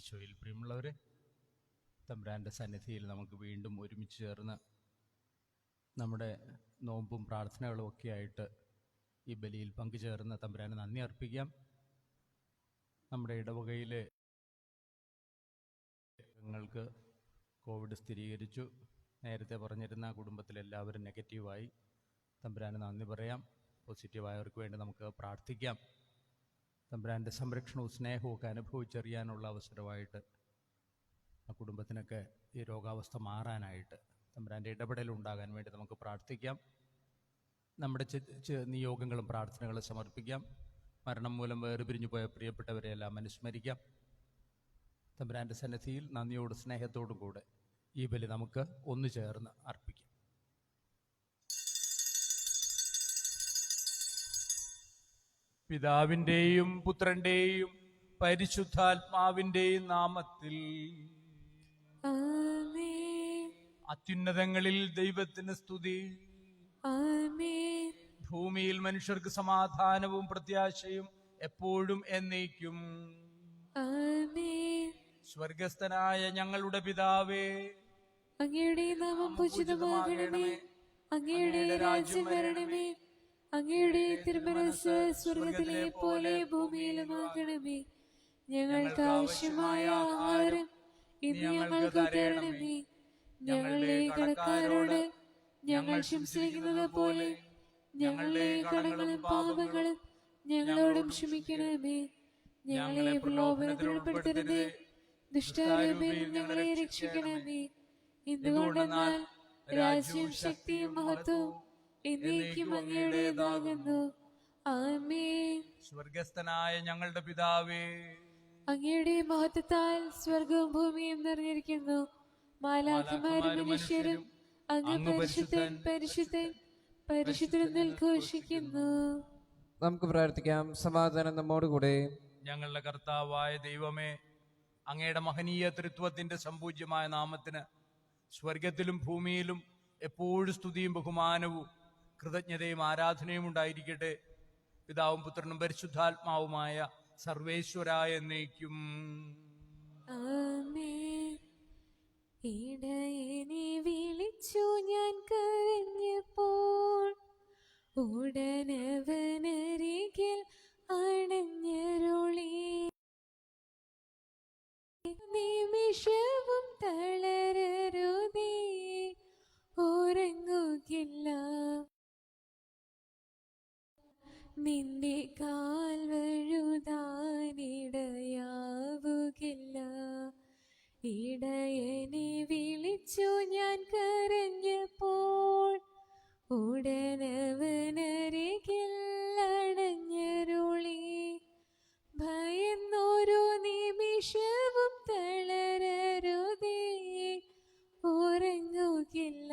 ഈശോയിൽ പ്രിയമുള്ളവരെ, തമ്പുരാൻ്റെ സന്നിധിയിൽ നമുക്ക് വീണ്ടും ഒരുമിച്ച് ചേർന്ന് നമ്മുടെ നോമ്പും പ്രാർത്ഥനകളും ഒക്കെ ആയിട്ട് ഈ ബലിയിൽ പങ്കുചേർന്ന് തമ്പുരാന് നന്ദി അർപ്പിക്കാം. നമ്മുടെ ഇടവകയിലെ ഞങ്ങൾക്ക് കോവിഡ് സ്ഥിരീകരിച്ചു. നേരത്തെ പറഞ്ഞിരുന്ന കുടുംബത്തിലെല്ലാവരും നെഗറ്റീവായി. തമ്പുരാന് നന്ദി പറയാം. പോസിറ്റീവായവർക്ക് വേണ്ടി നമുക്ക് പ്രാർത്ഥിക്കാം. തമ്പുരാൻ്റെ സംരക്ഷണവും സ്നേഹവും ഒക്കെ അനുഭവിച്ചറിയാനുള്ള അവസരമായിട്ട് ആ കുടുംബത്തിനൊക്കെ ഈ രോഗാവസ്ഥ മാറാനായിട്ട് തമ്പുരാൻ്റെ ഇടപെടലുണ്ടാകാൻ വേണ്ടി നമുക്ക് പ്രാർത്ഥിക്കാം. നമ്മുടെ നിയോഗങ്ങളും പ്രാർത്ഥനകളും സമർപ്പിക്കാം. മരണം മൂലം വേർപിരിഞ്ഞു പോയ പ്രിയപ്പെട്ടവരെയെല്ലാം അനുസ്മരിക്കാം. തമ്പുരാൻ്റെ സന്നിധിയിൽ നന്ദിയോടും സ്നേഹത്തോടും കൂടെ ഈ ബലി നമുക്ക് ഒന്നു ചേർന്ന് അർപ്പിക്കാം. പിതാവിൻ്റെയും പുത്രൻ്റെയും പരിശുദ്ധാത്മാവിൻ്റെയും നാമത്തിൽ അത്യുന്നതങ്ങളിൽ ദൈവത്തിന് സ്തുതി. ഭൂമിയിൽ മനുഷ്യർക്ക് സമാധാനവും പ്രത്യാശയും എപ്പോഴും എന്നേക്കും. സ്വർഗസ്ഥനായ ഞങ്ങളുടെ പിതാവേ, അങ്ങയുടെ നാമം പൂജിതമാകണമേ. അങ്ങയുടെ രാജ്യം വരണമേ. അങ്ങയുടെ തിരുമനസ്സ് സ്വർഗത്തിലെ പോലെ ഭൂമിയിലുമാകണമേ. ഞങ്ങൾക്ക് ആവശ്യമായ ആഹാരം ഇന്ന് ഞങ്ങൾക്ക് തരണമേ. ഞങ്ങളുടെ കടക്കാരോട് ഞങ്ങൾ ക്ഷമിച്ചിരിക്കുന്നത് പോലെ ഞങ്ങളുടെ കടങ്ങളും പാപങ്ങളും ഞങ്ങളോടും ക്ഷമിക്കണമേ. ഞങ്ങളെ പ്രലോഭനത്തിൽ ഉൾപ്പെടുത്തരുതേ, ദുഷ്ടാരൂപിൽ ഞങ്ങളെ രക്ഷിക്കണമേ. എന്തുകൊണ്ടെന്നാൽ രാജ്യവും ശക്തിയും മഹത്വവും എന്നേക്കും അങ്ങയുടേതാകുന്നു. ആമേൻ. സ്വർഗസ്ഥനായ ഞങ്ങളുടെ പിതാവേ, അങ്ങയുടെ മഹത്വത്താൽ സ്വർഗവും ഭൂമിയും നിറഞ്ഞിരിക്കുന്നു. മാലാഖമാരും മനുഷ്യരും അങ്ങ് പരിശുദ്ധൻ പരിശുദ്ധൻ പരിശുദ്ധൻ ഘോഷിക്കുന്നു. നമുക്ക് പ്രാർത്ഥിക്കാം. സമാധാനം നമ്മോടുകൂടെ. ഞങ്ങളുടെ കർത്താവായ ദൈവമേ, അങ്ങയുടെ മഹനീയ തൃത്വത്തിന്റെ സമ്പൂജ്യമായ നാമത്തിന് സ്വർഗത്തിലും ഭൂമിയിലും എപ്പോഴും സ്തുതിയും ബഹുമാനവും കൃതജ്ഞതയും ആരാധനയും ഉണ്ടായിരിക്കട്ടെ. പിതാവും പുത്രനും പരിശുദ്ധാത്മാവുമായ സർവേശ്വരായ എന്നേക്കും. ആമേൻ. ഇടയനെ വിളിച്ചു ഞാൻ കരഞ്ഞപ്പോൾ ഉടനവനരികിൽ അണഞ്ഞരുളി. നിമിഷവും തളരരുതേ, ഉറങ്ങുകില്ല. നിന്റെ കാൽ വഴുതാനിടയാവുകില്ല. ഇടയനെ വിളിച്ചു ഞാൻ കരഞ്ഞപ്പോൾ ഉടനവനരികിൽ അണഞ്ഞരുളി. ഭയന്നൊരു നിമിഷവും തളരരുതേ, ഉറങ്ങുകില്ല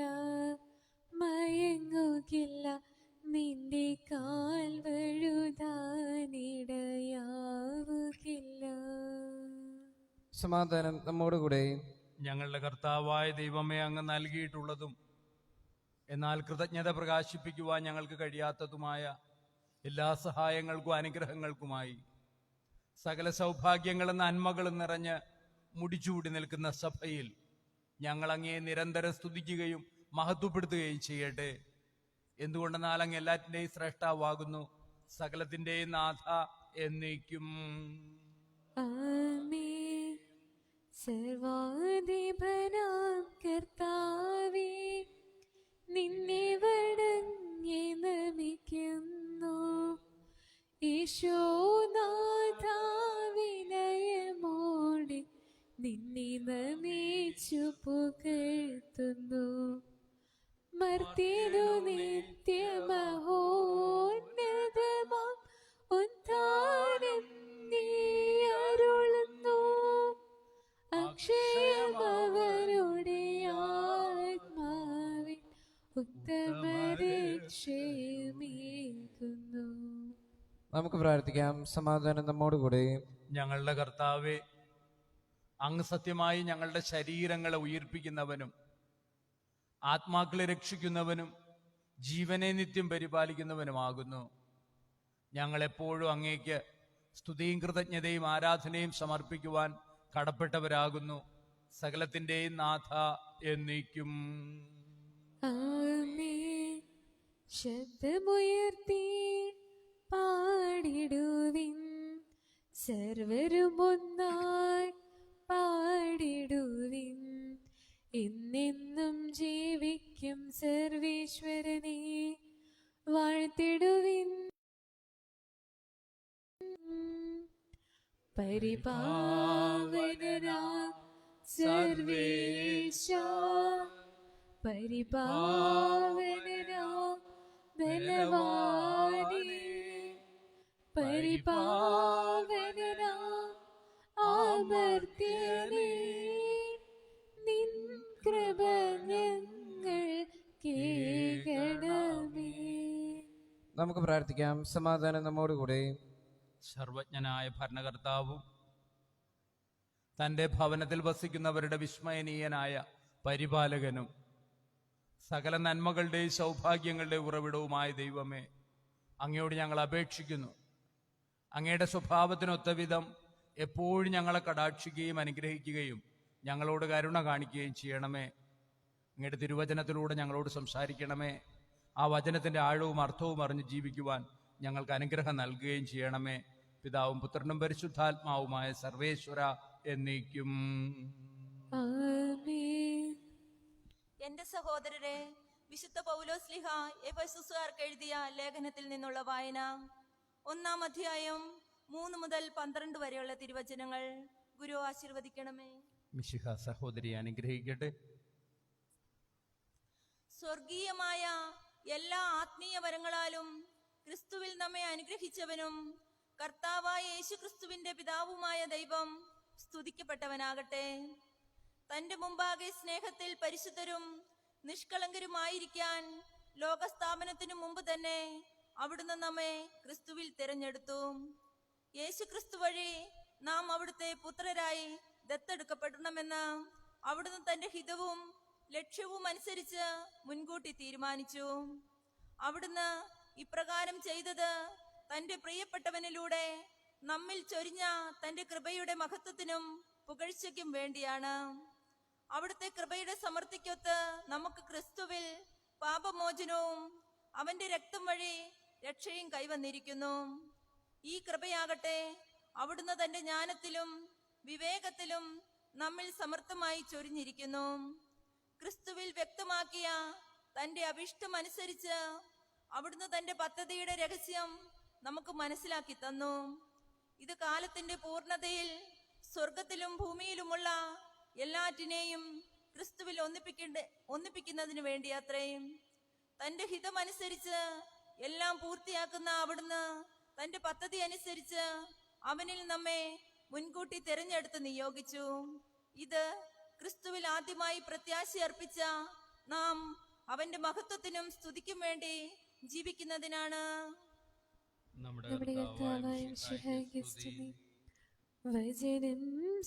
മയങ്ങുകില്ല. നിന്റെ കാൽ വഴുതാനിടയാവുകില്ല. സമാധാനം നമ്മോടുകൂടെ. ഞങ്ങളുടെ കർത്താവായ ദൈവമേ, അങ്ങ് നൽകിയിട്ടുള്ളതും എന്നാൽ കൃതജ്ഞത പ്രകാശിപ്പിക്കുവാൻ ഞങ്ങൾക്ക് കഴിയാത്തതുമായ എല്ലാ സഹായങ്ങൾക്കും അനുഗ്രഹങ്ങൾക്കുമായി സകല സൗഭാഗ്യങ്ങളും നന്മകളും നിറഞ്ഞ് മുടിച്ചൂടി നിൽക്കുന്ന സഭയിൽ ഞങ്ങൾ അങ്ങയെ നിരന്തരം സ്തുതിക്കുകയും മഹത്വപ്പെടുത്തുകയും ചെയ്യട്ടെ. എന്തുകൊണ്ടെന്നാൽ അങ്ങ് എല്ലാറ്റിൻ്റെയും ശ്രേഷ്ഠാവാകുന്നു, സകലത്തിൻ്റെയും നാഥ എന്നേക്കും. ആമേൻ. സർവാധിപനാം കർത്താവേ, നിന്നെ വണങ്ങി നമിക്കുന്നു. ഈശോനാഥ, വിനയമോടെ നിന്നെ നമിച്ചു പുകഴ്ത്തുന്നു. മർത്യനു നിത്യമഹോന്നതമാം ഉദ്ധാനം നീ അരുളുന്നു. അക്ഷയമവരുടെ ആത്മാവിൻ ഉത്തമരക്ഷയമേകുന്നു. നമുക്ക് പ്രാർത്ഥിക്കാം. സമാധാനം നമ്മോടുകൂടെ. ഞങ്ങളുടെ കർത്താവേ, അങ്ങ് സത്യമായി ഞങ്ങളുടെ ശരീരങ്ങളെ ഉയിർപ്പിക്കുന്നവനും ആത്മാക്കളെ രക്ഷിക്കുന്നവനും ജീവനെ നിത്യം പരിപാലിക്കുന്നവനുമാകുന്നു. ഞങ്ങളെപ്പോഴും അങ്ങേക്ക് സ്തുതിയും കൃതജ്ഞതയും ആരാധനയും സമർപ്പിക്കുവാൻ കടപ്പെട്ടവരാകുന്നു. സകലത്തിൻ്റെയും നാഥ എന്നേക്കും. ആമേൻ. ശബ്ദമുയർത്തി പാടിടുവിൻ, സർവരും ഒന്നായി പാടിടുവിൻ. എന്നെന്നും ജീവിക്കും സർവേശ്വരനെ വാഴ്ത്തിടുവിൻ. പരിപാവനനാം സർവേശ, പരിപാവനനാം ബലവാനേ, പരിപാവനനാം അമർത്യനേ, നിൻ കൃപ ഞങ്ങൾ കേൾക്കണമേ. നമുക്ക് പ്രാർത്ഥിക്കാം. സമാധാനം നമ്മോടുകൂടെ. സർവജ്ഞനായ ഭരണകർത്താവും തൻ്റെ ഭവനത്തിൽ വസിക്കുന്നവരുടെ വിസ്മയനീയനായ പരിപാലകനും സകല നന്മകളുടെയും സൗഭാഗ്യങ്ങളുടെയും ഉറവിടവുമായ ദൈവമേ, അങ്ങയോട് ഞങ്ങൾ അപേക്ഷിക്കുന്നു. അങ്ങയുടെ സ്വഭാവത്തിനൊത്ത വിധം എപ്പോഴും ഞങ്ങളെ കടാക്ഷിക്കുകയും അനുഗ്രഹിക്കുകയും ഞങ്ങളോട് കരുണ കാണിക്കുകയും ചെയ്യണമേ. അങ്ങയുടെ തിരുവചനത്തിലൂടെ ഞങ്ങളോട് സംസാരിക്കണമേ. ആ വചനത്തിൻ്റെ ആഴവും അർത്ഥവും അറിഞ്ഞ് ജീവിക്കുവാൻ ഞങ്ങൾക്ക് അനുഗ്രഹം നൽകുകയും ചെയ്യണമേ. പിതാവും പുത്രനും പരിശുദ്ധാത്മാവുമായ സർവേശ്വര എന്നേക്കും. ആമേൻ. എന്റെ സഹോദരരെ, വിശുദ്ധ പൗലോസ്ലിഹ എഫെസസുകാർക്ക് എഴുതിയ ലേഖനത്തിൽ നിന്നുള്ള വായന. 1-ാം അധ്യായം 3 മുതൽ 12 വരെയുള്ള തിരുവചനങ്ങൾ ഗുരു ആശീർവദിക്കണമേ. മിശിഹ സഹോദരിയെ അനുഗ്രഹിക്കട്ടെ. സ്വർഗീയമായ എല്ലാ ആത്മീയ വരങ്ങളാലും ക്രിസ്തുവിൽ നമ്മെ അനുഗ്രഹിച്ചവനും കർത്താവായ യേശു ക്രിസ്തുവിന്റെ പിതാവുമായ ദൈവം സ്തുതിക്കപ്പെട്ടവനാകട്ടെ. തന്റെ മുമ്പാകെ സ്നേഹത്തിൽ പരിശുദ്ധരും നിഷ്കളങ്കരുമായിരിക്കാൻ ലോകസ്ഥാപനത്തിനു മുമ്പ് തന്നെ അവിടുന്ന് നമ്മെ ക്രിസ്തുവിൽ തിരഞ്ഞെടുത്തു. യേശു ക്രിസ്തു വഴി നാം അവിടുത്തെ പുത്രരായി ദത്തെടുക്കപ്പെടണമെന്ന് അവിടുന്ന് തന്റെ ഹിതവും ലക്ഷ്യവും അനുസരിച്ച് മുൻകൂട്ടി തീരുമാനിച്ചു. അവിടുന്ന് ഇപ്രകാരം ചെയ്തത് തന്റെ പ്രിയപ്പെട്ടവനിലൂടെ നമ്മിൽ ചൊരിഞ്ഞ തന്റെ കൃപയുടെ മഹത്വത്തിനും പുകഴ്ചയ്ക്കും വേണ്ടിയാണ്. അവിടുത്തെ കൃപയുടെ സമൃദ്ധിക്കൊത്ത് നമുക്ക് ക്രിസ്തുവിൽ പാപമോചനവും അവന്റെ രക്തം വഴി രക്ഷയും കൈവന്നിരിക്കുന്നു. ഈ കൃപയാകട്ടെ അവിടുന്ന് തന്റെ ജ്ഞാനത്തിലും വിവേകത്തിലും നമ്മിൽ സമർത്ഥമായി ചൊരിഞ്ഞിരിക്കുന്നു. ക്രിസ്തുവിൽ വ്യക്തമാക്കിയ തന്റെ അഭിഷ്ടമനുസരിച്ച് അവിടുന്ന് തന്റെ പദ്ധതിയുടെ രഹസ്യം നമുക്ക് മനസ്സിലാക്കി തന്നു. ഇത് കാലത്തിന്റെ പൂർണ്ണതയിൽ സ്വർഗത്തിലും ഭൂമിയിലുമുള്ള എല്ലാറ്റിനെയും ക്രിസ്തുവിൽ ഒന്നിപ്പിക്കുന്നതിന് വേണ്ടി അത്രയും തന്റെ ഹിതമനുസരിച്ച് എല്ലാം പൂർത്തിയാക്കുന്ന അവിടുന്ന് തന്റെ പദ്ധതി അനുസരിച്ച് അവനിൽ നമ്മെ മുൻകൂട്ടി തിരഞ്ഞെടുത്ത് നിയോഗിച്ചു. ഇത് ക്രിസ്തുവിൽ ആദ്യമായി പ്രത്യാശ അർപ്പിച്ച നാം അവന്റെ മഹത്വത്തിനും സ്തുതിക്കും വേണ്ടി ജീവിക്കുന്നതിനാണ്. നമ്മുടെ കർത്താവായ മിശിഹായ്ക്ക് സ്തുതി. വചനം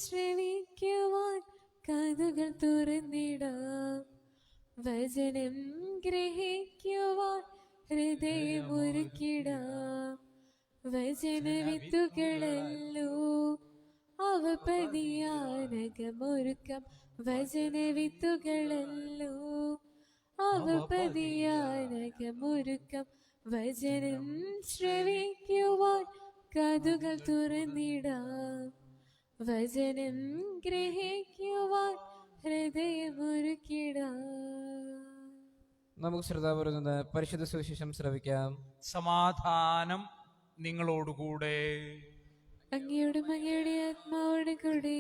ശ്രവിക്കുവാൻ കാതുകൾ തുറന്നിടാം, വചനം ഗ്രഹിക്കുവാൻ ഹൃദയമൊരുക്കിടാം. വചനവിത്തുകളല്ലോ അവ പതിയാനകമൊരുക്കം, വചനവിത്തുകളല്ലോ അവ പതിയാനകമൊരുക്കം. വചനം ശ്രവിക്കുവാൻ കാതുകൾ തുറന്നിടാം, വചനം ഗ്രഹിക്കുവാൻ ഹൃദയമൊരുക്കിടാം. നമുക്ക് ശ്രദ്ധാപൂർവ്വം പരിശുദ്ധ സുവിശേഷം ശ്രവിക്കാം. സമാധാനം നിങ്ങളോടുകൂടെ. അങ്ങയോടും അങ്ങയുടെ ആത്മാവോടും കൂടെ.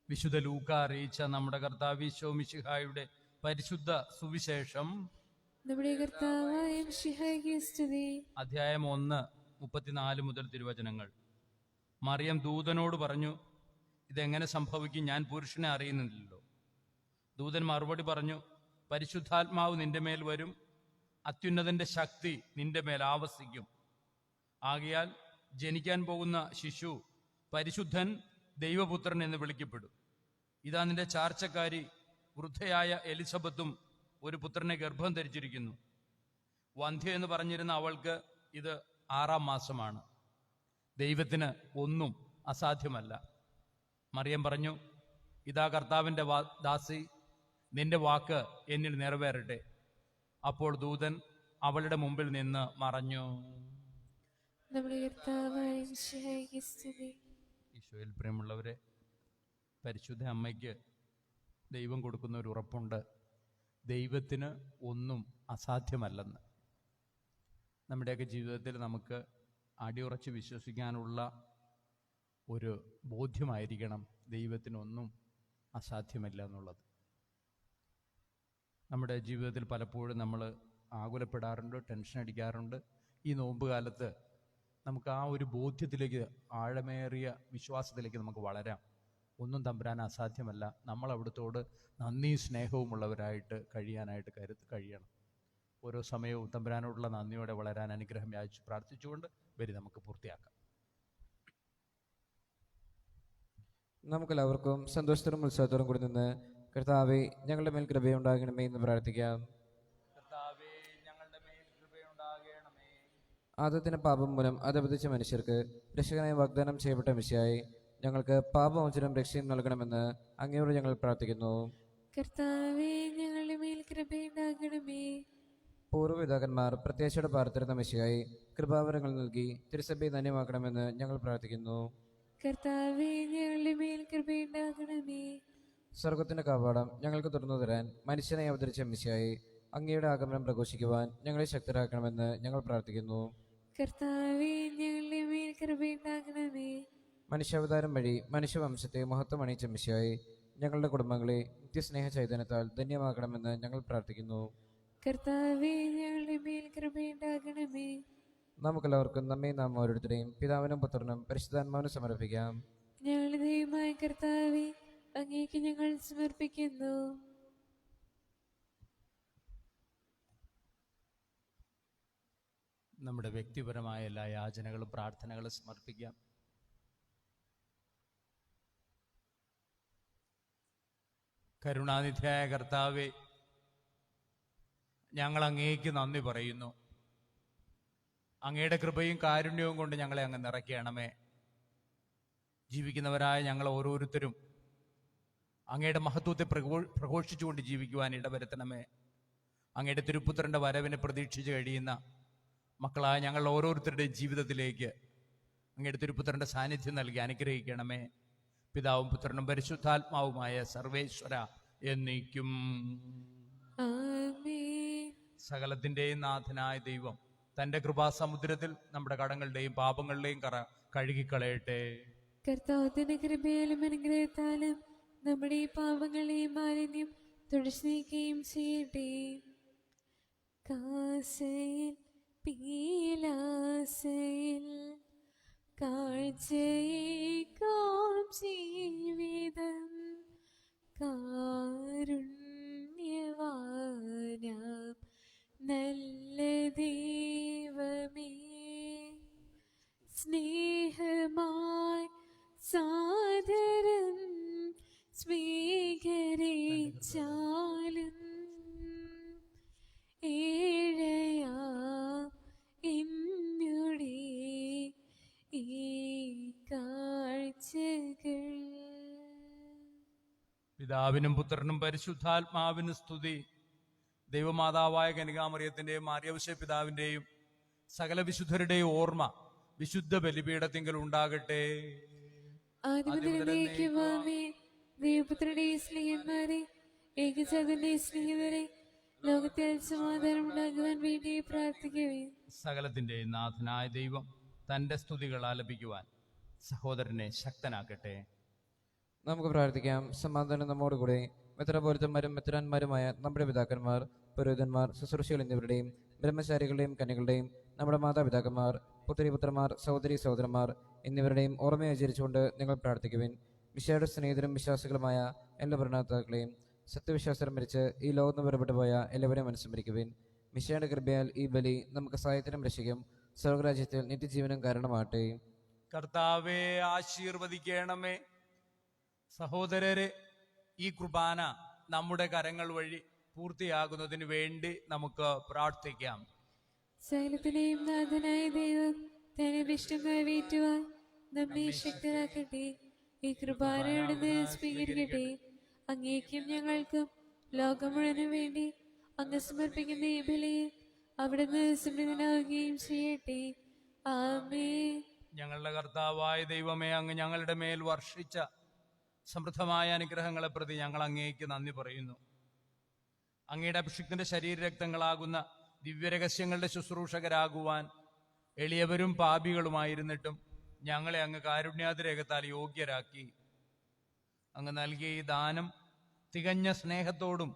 വിശുദ്ധ ലൂക്ക അറിയിച്ച നമ്മുടെ കർത്താവ് ഈശോ മിശിഹായുടെ പരിശുദ്ധ സുവിശേഷം നമ്മുടെ കർത്താവായ മിശിഹായ്ക്ക് സ്തുതി. അധ്യായം 1:34 മുതൽ തിരുവചനങ്ങൾ. മറിയം ദൂതനോട് പറഞ്ഞു, ഇതെങ്ങനെ സംഭവിക്കും? ഞാൻ പുരുഷനെ അറിയുന്നില്ലല്ലോ. ദൂതൻ മറുപടി പറഞ്ഞു, പരിശുദ്ധാത്മാവ് നിന്റെ മേൽ വരും, അത്യുന്നതന്റെ ശക്തി നിന്റെ മേൽ ആവസിക്കും. ആകയാൽ ജനിക്കാൻ പോകുന്ന ശിശു പരിശുദ്ധൻ ദൈവപുത്രൻ എന്ന് വിളിക്കപ്പെടും. ഇതാ നിന്റെ ചാർച്ചക്കാരി വൃദ്ധയായ എലിസബത്തും ഒരു പുത്രനെ ഗർഭം ധരിച്ചിരിക്കുന്നു. വന്ധ്യ എന്ന് പറഞ്ഞിരുന്ന അവൾക്ക് ഇത് 6-ാം മാസമാണ്. ദൈവത്തിന് ഒന്നും അസാധ്യമല്ല. മറിയം പറഞ്ഞു, ഇതാ കർത്താവിൻ്റെ ദാസി, നിന്റെ വാക്ക് എന്നിൽ നിറവേറട്ടെ. അപ്പോൾ ദൂതൻ അവളുടെ മുമ്പിൽ നിന്ന് മറഞ്ഞു. നമ്മുടെ കർത്താവായ മിശിഹായ്ക്ക് സ്തുതി. ഈശോയിൽ പ്രിയമുള്ളവരെ, പരിശുദ്ധ അമ്മയ്ക്ക് ദൈവം കൊടുക്കുന്ന ഒരു ഉറപ്പുണ്ട്, ദൈവത്തിന് ഒന്നും അസാധ്യമല്ലെന്ന്. നമ്മുടെയൊക്കെ ജീവിതത്തിൽ നമുക്ക് അടിയുറച്ച് വിശ്വസിക്കാനുള്ള ഒരു ബോധ്യമായിരിക്കണം ദൈവത്തിനൊന്നും അസാധ്യമല്ല എന്നുള്ളത്. നമ്മുടെ ജീവിതത്തിൽ പലപ്പോഴും നമ്മൾ ആകുലപ്പെടാറുണ്ട്, ടെൻഷൻ അടിക്കാറുണ്ട്. ഈ നോമ്പ് കാലത്ത് നമുക്ക് ആ ഒരു ബോധ്യത്തിലേക്ക്, ആഴമേറിയ വിശ്വാസത്തിലേക്ക് നമുക്ക് വളരാം. ഒന്നും തമ്പുരാൻ അസാധ്യമല്ല. നമ്മൾ അവിടുത്തോട് നന്ദി സ്നേഹവുമുള്ളവരായിട്ട് കഴിയാനായിട്ട് കഴിയണം. ഓരോ സമയവും തമ്പുരാനോടുള്ള നന്ദിയോടെ വളരാൻ അനുഗ്രഹം യാചിച്ച് പ്രാർത്ഥിച്ചുകൊണ്ട് വരി നമുക്ക് പൂർത്തിയാക്കാം. നമുക്കെല്ലാവർക്കും സന്തോഷത്തോടും ഉത്സാഹത്തോടും കൂടി നിന്ന് കർത്താവെ ഞങ്ങളുടെ മേൽ കൃപയുണ്ടാകണമേ എന്ന് പ്രാർത്ഥിക്കാം. കർത്താവേ, ഞങ്ങളുടെ മേൽ കൃപയുണ്ടാകണമേ. ആദത്തിന് പാപം മൂലം അധപതിച്ച മനുഷ്യർക്ക് രക്ഷകനായി വാഗ്ദാനം ചെയ്യപ്പെട്ട മിശിഹായി ഞങ്ങൾക്ക് പാപമോചനം രക്ഷയും നൽകണമെന്ന് അങ്ങയോട് ഞങ്ങൾ പ്രാർത്ഥിക്കുന്നു. കർത്താവേ, ഞങ്ങളുടെ മേൽ കൃപയുണ്ടാകണമേ. പൂർവ്വപിതാക്കന്മാർ പ്രത്യാശയോടെ പാർത്തിരുന്ന മിശിഹായി കൃപാവരങ്ങൾ നൽകി തിരുസഭയെ ധന്യമാക്കണമെന്ന് ഞങ്ങൾ പ്രാർത്ഥിക്കുന്നു. കർത്താവേ, ഞങ്ങളുടെ മേൽ കൃപയുണ്ടാകണമേ. സ്വർഗത്തിന്റെ കവാടം ഞങ്ങൾക്ക് തുറന്നു തരാൻ മനുഷ്യനായി അവതരിച്ച മിശിഹായി അങ്ങയുടെ ആഗമനം പ്രഘോഷിക്കുവാൻ ഞങ്ങളെ ശക്തരാക്കണമെന്ന് ഞങ്ങൾ പ്രാർത്ഥിക്കുന്നു. കർത്താവേ, ഞങ്ങളുടെ മേൽ കൃപയുണ്ടാകണമേ. മനുഷ്യാവതാരം വഴി മനുഷ്യവംശത്തെ മഹത്വം അണിയിച്ച മിശിഹായി ഞങ്ങളുടെ കുടുംബങ്ങളെ നിത്യസ്നേഹ ചൈതന്യത്താൽ ധന്യമാക്കണമെന്ന് ഞങ്ങൾ പ്രാർത്ഥിക്കുന്നു. കർത്താവേ, ഞങ്ങളുടെ മേൽ കൃപയുണ്ടാകണമേ. നമുക്കെല്ലാവർക്കും നമ്മെ നാം ഓരോരുത്തരെയും പിതാവിനും പുത്രനും പരിശുദ്ധാത്മാവിനും സമർപ്പിക്കാം. ഞങ്ങളുടെ ദൈവമായ കർത്താവേ, അങ്ങേക്ക് ഞങ്ങൾ സമർപ്പിക്കുന്നു. നമ്മുടെ വ്യക്തിപരമായ എല്ലാ യാചനകളും പ്രാർത്ഥനകളും സമർപ്പിക്കാം. കരുണാനിധിയായ കർത്താവേ, ഞങ്ങൾ അങ്ങേക്ക് നന്ദി പറയുന്നു. അങ്ങയുടെ കൃപയും കാരുണ്യവും കൊണ്ട് ഞങ്ങളെ അങ്ങ് നിറയ്ക്കണമേ. ജീവിക്കുന്നവരായ ഞങ്ങൾ ഓരോരുത്തരും അങ്ങയുടെ മഹത്വത്തെ പ്രഘോഷിച്ചുകൊണ്ട് ജീവിക്കുവാൻ ഇടവരുത്തണമേ. അങ്ങയുടെ തിരുപ്പുത്രൻ്റെ വരവിനെ പ്രതീക്ഷിച്ച് കഴിയുന്ന മക്കളായ ഞങ്ങൾ ഓരോരുത്തരുടെയും ജീവിതത്തിലേക്ക് അങ്ങയുടെ തിരുപ്പുത്രൻ്റെ സാന്നിധ്യം നൽകി അനുഗ്രഹിക്കണമേ. പിതാവും പുത്രനും പരിശുദ്ധാത്മാവുമായ സർവേശ്വര എന്നേക്കും. ആമേൻ. സകലത്തിൻ്റെയും നാഥനായ ദൈവം തൻ്റെ കൃപാസമുദ്രത്തിൽ നമ്മുടെ കടങ്ങളുടെയും പാപങ്ങളുടെയും കഴുകിക്കളയട്ടെ. കർത്താവിന്റെ കൃപയാലും അനുഗ്രഹത്താലും നമ്മുടെ ഈ പാപങ്ങളെയും മാലിന്യം തുടച്ചു നീക്കുകയും ചെയ്യട്ടെ. കാസയിൽ പീലാസയിൽ കാഴ്ചയേക്കാം ജീവിതം കാരുണ്യവാനാം നല്ല ദൈവമേ, സ്നേഹമായി സാദരം സ്വീകരിച്ചാലും ഏഴയാ എന്നുടെ ഈ കാഴ്ചകൾ. പിതാവിനും പുത്രനും പരിശുദ്ധാത്മാവിനും സ്തുതി. ദൈവമാതാവായ കന്യകാമറിയത്തിന്റെയും മാർയൗസേ പിതാവിന്റെയും സകല വിശുദ്ധരുടെയും ഓർമ്മ വിശുദ്ധ ബലിപീഠത്തിങ്കൽ ഉണ്ടാകട്ടെ. ദൈവപുത്രന്റെ സ്നേഹന്മാരെ, ഏകജാതന്റെ സ്നേഹിതരെ, ലോകത്തിൽ സമാധാനം ഉണ്ടാകുവാൻ വേണ്ടി പ്രാർത്ഥിക്കുവേ. സകലത്തിന്റെയും നാഥനായ ദൈവം തന്റെ സ്തുതികൾ ആലപിക്കുവാൻ സഹോദരനെ ശക്തനാക്കട്ടെ. നമുക്ക് പ്രാർത്ഥിക്കാം. സമാധാനം നമ്മോടുകൂടെ. മെത്രാപോലിത്തന്മാരും മെത്രാന്മാരുമായ നമ്മുടെ പിതാക്കന്മാർ, പുരോഹിതന്മാർ, ശുശ്രൂഷകൾ എന്നിവരുടെയും ബ്രഹ്മചാരികളുടെയും കന്യകളുടെയും നമ്മുടെ മാതാപിതാക്കന്മാർ, പുത്രിപുത്രന്മാർ, സഹോദരി സഹോദരന്മാർ എന്നിവരുടെയും ഓർമ്മയാചരിച്ചുകൊണ്ട് നിങ്ങൾ പ്രാർത്ഥിക്കുവിൻ. മിശിഹായുടെ സ്നേഹിതരും വിശ്വാസികളുമായ എല്ലാ ഭരണകർത്താക്കളെയും സത്യവിശ്വാസം മരിച്ച് ഈ ലോകത്ത് പുറപ്പെട്ടു പോയ എല്ലാവരെയും അനുസ്മരിക്കുവിൻ. മിശിഹായുടെ കൃപയാൽ ഈ ബലി നമുക്ക് സാഹിത്യനും രക്ഷിക്കും സ്വർഗരാജ്യത്തിൽ നിത്യജീവനും കാരണമാകട്ടെ. കർത്താവെ ആശീർവദിക്കണമേ. സഹോദരരെ, ഈ കുർബാന നമ്മുടെ കരങ്ങൾ വഴി പൂർത്തിയാകുന്നതിന് വേണ്ടി നമുക്ക് പ്രാർത്ഥിക്കാം. സകലത്തിലെയും നാഥനായ ദൈവം തന്നെ ഇഷ്ടം നിറവേറ്റുവാൻ നമ്മെ ശക്തരാക്കട്ടെ. ഈ കൃപാനയോട് സ്വീകരിക്കട്ടെ. അങ്ങേക്കും ഞങ്ങൾക്കും ലോകം മുഴുവനും വേണ്ടി അങ്ങ് സമർപ്പിക്കുന്ന ഈ ബലിയിൽ അവിടുന്ന് സമൃദ്ധനാവുകയും ചെയ്യട്ടെ. ആമേൻ. ഞങ്ങളുടെ കർത്താവായ ദൈവമേ, അങ്ങ് ഞങ്ങളുടെ മേൽ വർഷിച്ച സമൃദ്ധമായ അനുഗ്രഹങ്ങളെ പ്രതി ഞങ്ങൾ അങ്ങേക്ക് നന്ദി പറയുന്നു. അങ്ങയുടെ അഭിഷിക്തന്റെ ശരീരരക്തങ്ങളാകുന്ന ദിവ്യരഹസ്യങ്ങളുടെ ശുശ്രൂഷകരാകുവാൻ എളിയവരും പാപികളുമായിരുന്നിട്ടും ഞങ്ങളെ അങ്ങ് കാരുണ്യാതിരേകത്താൽ യോഗ്യരാക്കി. അങ്ങ് നൽകിയ ഈ ദാനം തികഞ്ഞ സ്നേഹത്തോടും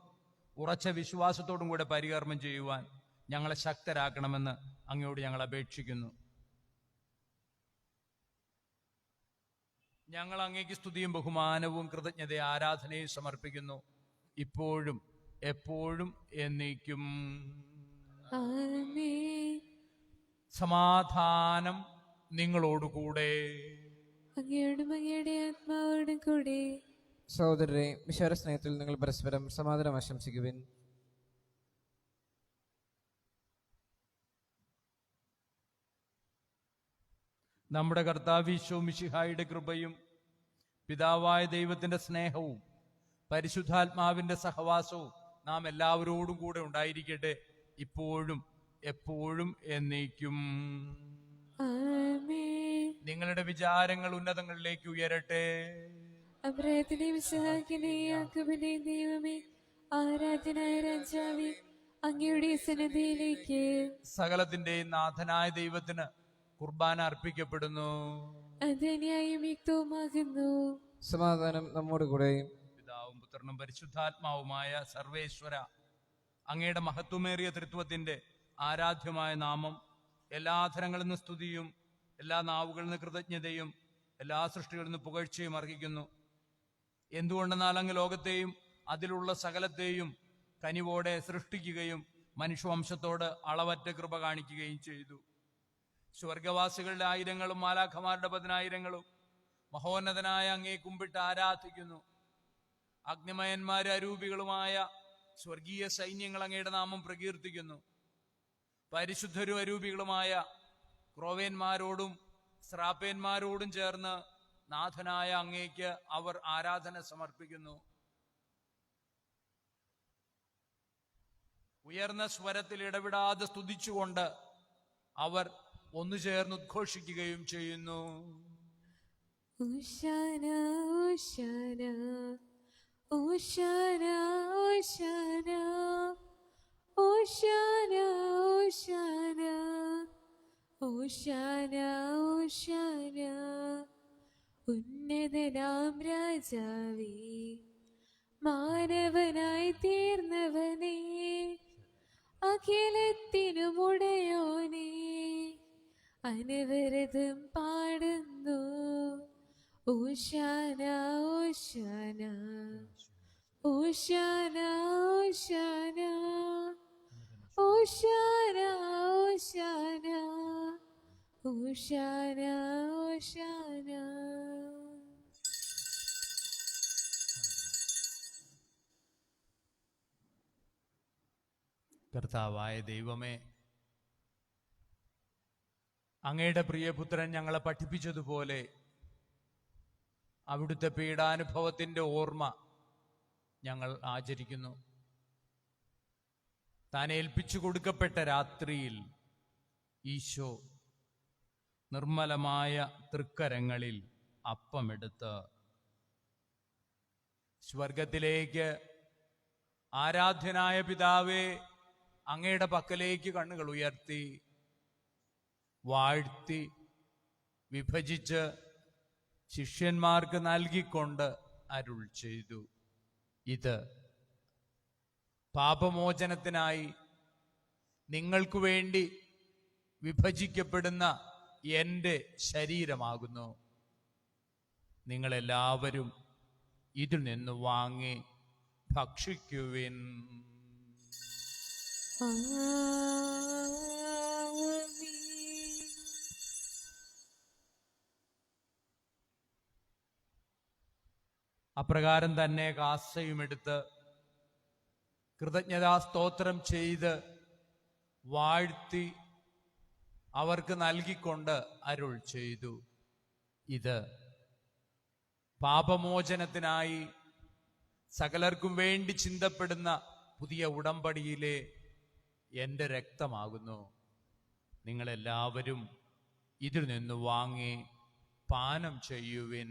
ഉറച്ച വിശ്വാസത്തോടും കൂടെ പരികർമ്മം ചെയ്യുവാൻ ഞങ്ങളെ ശക്തരാക്കണമെന്ന് അങ്ങയോട് ഞങ്ങൾ അപേക്ഷിക്കുന്നു. ഞങ്ങൾ അങ്ങേക്ക് സ്തുതിയും ബഹുമാനവും കൃതജ്ഞതയും ആരാധനയും സമർപ്പിക്കുന്നു, ഇപ്പോഴും എപ്പോഴും എന്നേക്കും. ആമേൻ. സമാധാനം നിങ്ങളോടുകൂടെ. അങ്ങയോടും അങ്ങയുടെ ആത്മാവോടും കൂടെ. സഹോദരരെ, വിശാല സ്നേഹത്തിൽ നിങ്ങൾ പരസ്പരം സമാധാനം ആശംസിക്കുവിൻ. നമ്മുടെ കർത്താവ് ഈശോ മിശിഹായുടെ കൃപയും പിതാവായ ദൈവത്തിന്റെ സ്നേഹവും പരിശുദ്ധാത്മാവിന്റെ സഹവാസവും നാം എല്ലാവരോടും കൂടെ ഉണ്ടായിരിക്കട്ടെ, ഇപ്പോഴും എപ്പോഴും എന്നേക്കും. ആമേൻ. നിങ്ങളുടെ വിചാരങ്ങൾ ഉന്നതങ്ങളിലേക്ക് ഉയരട്ടെ. അബ്രാഹത്തിനെയും ഇസ്ഹാക്കിനെയും യാക്കോബിനെയും ദൈവമേ, ആരാധനായ രാജാവേ, അങ്ങയുടെ സന്നിധിയിലേക്ക് സകലത്തിന്റെയും നാഥനായ ദൈവത്തിന് കുർബാന അർപ്പിക്കപ്പെടുന്നു. അത് ന്യായം യുക്തവുമാകുന്നു. സമാധാനം നമ്മോട് കൂടെ. പിതാവും പുത്രനും പരിശുദ്ധാത്മാവുമായ സർവേശ്വര, അങ്ങയുടെ മഹത്വമേറിയ തൃത്വത്തിന്റെ ആരാധ്യമായ നാമം എല്ലാ അധരങ്ങളിൽ നിന്ന് സ്തുതിയും എല്ലാ നാവുകളിൽ നിന്ന് കൃതജ്ഞതയും എല്ലാ സൃഷ്ടികളിൽ നിന്ന് പുകഴ്ചയും അർഹിക്കുന്നു. എന്തുകൊണ്ടെന്നാൽ അങ്ങ് ലോകത്തെയും അതിലുള്ള സകലത്തെയും കനിവോടെ സൃഷ്ടിക്കുകയും മനുഷ്യവംശത്തോട് അളവറ്റ കൃപ കാണിക്കുകയും ചെയ്തു. സ്വർഗവാസികളുടെ ആയിരങ്ങളും മാലാഖമാരുടെ 10,000ങ്ങളും മഹോന്നതനായ അങ്ങേ കുമ്പിട്ട് ആരാധിക്കുന്നു. അഗ്നിമയന്മാരും അരൂപികളുമായ സ്വർഗീയ സൈന്യങ്ങൾ അങ്ങയുടെ നാമം പ്രകീർത്തിക്കുന്നു. പരിശുദ്ധരും അരൂപികളുമായ ക്രോവേന്മാരോടും ശ്രാപ്പേന്മാരോടും ചേർന്ന് നാഥനായ അങ്ങേക്ക് അവർ ആരാധന സമർപ്പിക്കുന്നു. ഉയർന്ന സ്വരത്തിൽ ഇടവിടാതെ സ്തുതിച്ചുകൊണ്ട് അവർ ഒന്നു ചേർന്ന് ഉദ്ഘോഷിക്കുകയും ചെയ്യുന്നു. ഓശാന ഓശാന ഓശാന ഓശാന ഓശാന ഓശാന ഓശാന ഓശാന. ഉന്നതനാം രാജാവേ, മാനവനായി തീർന്നവനേ, അഖിലത്തിനുമുടയോനേ, അനവരതം പാടുന്നു. ഓശാന ഓശാന ഓശാന ഓശാന ഓശാന ഓശാന ഓശാന ഓശാന. കർത്താവായ ദൈവമേ, അങ്ങയുടെ പ്രിയപുത്രൻ ഞങ്ങളെ പഠിപ്പിച്ചതുപോലെ അവിടുത്തെ പീഡാനുഭവത്തിന്റെ ഓർമ്മ ഞങ്ങൾ ആചരിക്കുന്നു. താൻ ഏൽപ്പിച്ചു കൊടുക്കപ്പെട്ട രാത്രിയിൽ ഈശോ നിർമ്മലമായ തൃക്കരങ്ങളിൽ അപ്പമെടുത്ത് സ്വർഗത്തിലേക്ക് ആരാധ്യനായ പിതാവേ, അങ്ങയുടെ പക്കലേക്ക് കണ്ണുകൾ ഉയർത്തി വാഴ്ത്തി വിഭജിച്ച് ശിഷ്യന്മാർക്ക് നൽകിക്കൊണ്ട് അരുൾ ചെയ്തു, ഇത് പാപമോചനത്തിനായി നിങ്ങൾക്കു വേണ്ടി വിഭജിക്കപ്പെടുന്ന എൻ്റെ ശരീരമാകുന്നു. നിങ്ങളെല്ലാവരും ഇതിൽ നിന്ന് വാങ്ങി ഭക്ഷിക്കുവിൻ. അപ്രകാരം തന്നെ കാസയുമെടുത്ത് കൃതജ്ഞതാസ്തോത്രം ചെയ്ത് വാഴ്ത്തി അവർക്ക് നൽകിക്കൊണ്ട് അരുൾ ചെയ്തു, ഇത് പാപമോചനത്തിനായി സകലർക്കും വേണ്ടി ചിന്തപ്പെടുന്ന പുതിയ ഉടമ്പടിയിലെ എൻ്റെ രക്തമാകുന്നു. നിങ്ങളെല്ലാവരും ഇതിൽ നിന്ന് വാങ്ങി പാനം ചെയ്യുവിൻ.